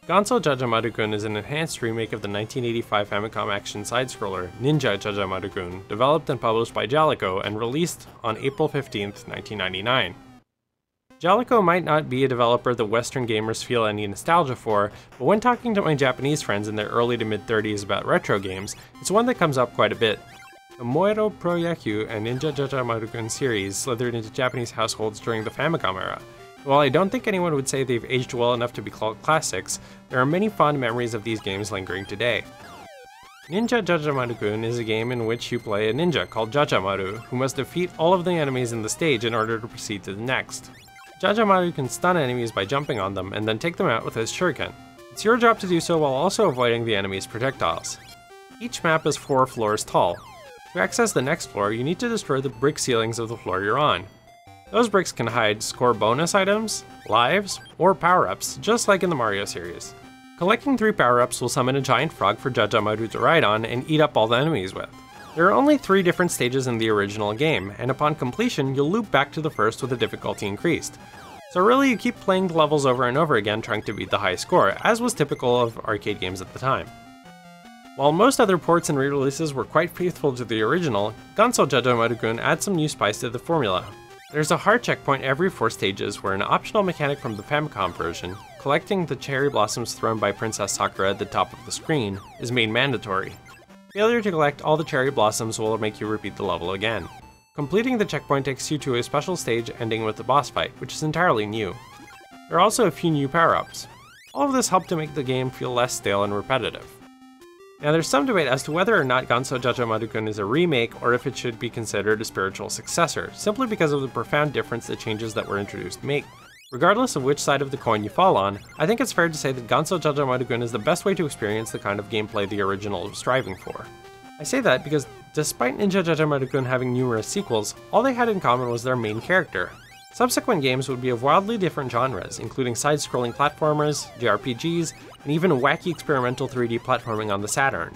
Gonso Jajamaru-kun is an enhanced remake of the 1985 Famicom action side-scroller Ninja Jajamaru-kun, developed and published by Jaleco and released on April 15, 1999. Jaleco might not be a developer that Western gamers feel any nostalgia for, but when talking to my Japanese friends in their early to mid-30s about retro games, it's one that comes up quite a bit. The Moero Pro Yaku and Ninja Jajamaru-kun series slithered into Japanese households during the Famicom era. While I don't think anyone would say they've aged well enough to be called classics, there are many fond memories of these games lingering today. Ninja Jajamaru-kun is a game in which you play a ninja called Jajamaru, who must defeat all of the enemies in the stage in order to proceed to the next. Jajamaru can stun enemies by jumping on them and then take them out with his shuriken. It's your job to do so while also avoiding the enemy's projectiles. Each map is 4 floors tall. To access the next floor, you need to destroy the brick ceilings of the floor you're on. Those bricks can hide score bonus items, lives, or power-ups, just like in the Mario series. Collecting 3 power-ups will summon a giant frog for Jajamaru to ride on and eat up all the enemies with. There are only 3 different stages in the original game, and upon completion, you'll loop back to the first with the difficulty increased. So really, you keep playing the levels over and over again trying to beat the high score, as was typical of arcade games at the time. While most other ports and re-releases were quite faithful to the original, Gonso Jajamaru-kun adds some new spice to the formula. There's a hard checkpoint every 4 stages where an optional mechanic from the Famicom version, collecting the cherry blossoms thrown by Princess Sakura at the top of the screen, is made mandatory. Failure to collect all the cherry blossoms will make you repeat the level again. Completing the checkpoint takes you to a special stage ending with the boss fight, which is entirely new. There are also a few new power-ups. All of this helped to make the game feel less stale and repetitive. Now there's some debate as to whether or not Gonso Jajamaru-kun is a remake or if it should be considered a spiritual successor, simply because of the profound difference the changes that were introduced make. Regardless of which side of the coin you fall on, I think it's fair to say that Gonso Jajamaru-kun is the best way to experience the kind of gameplay the original was striving for. I say that because despite Ninja Jajamaru-kun having numerous sequels, all they had in common was their main character. Subsequent games would be of wildly different genres, including side-scrolling platformers, JRPGs, and even wacky experimental 3D platforming on the Saturn.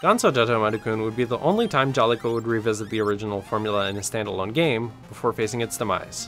Gonso Jajamaru-kun would be the only time Jaleco would revisit the original formula in a standalone game before facing its demise.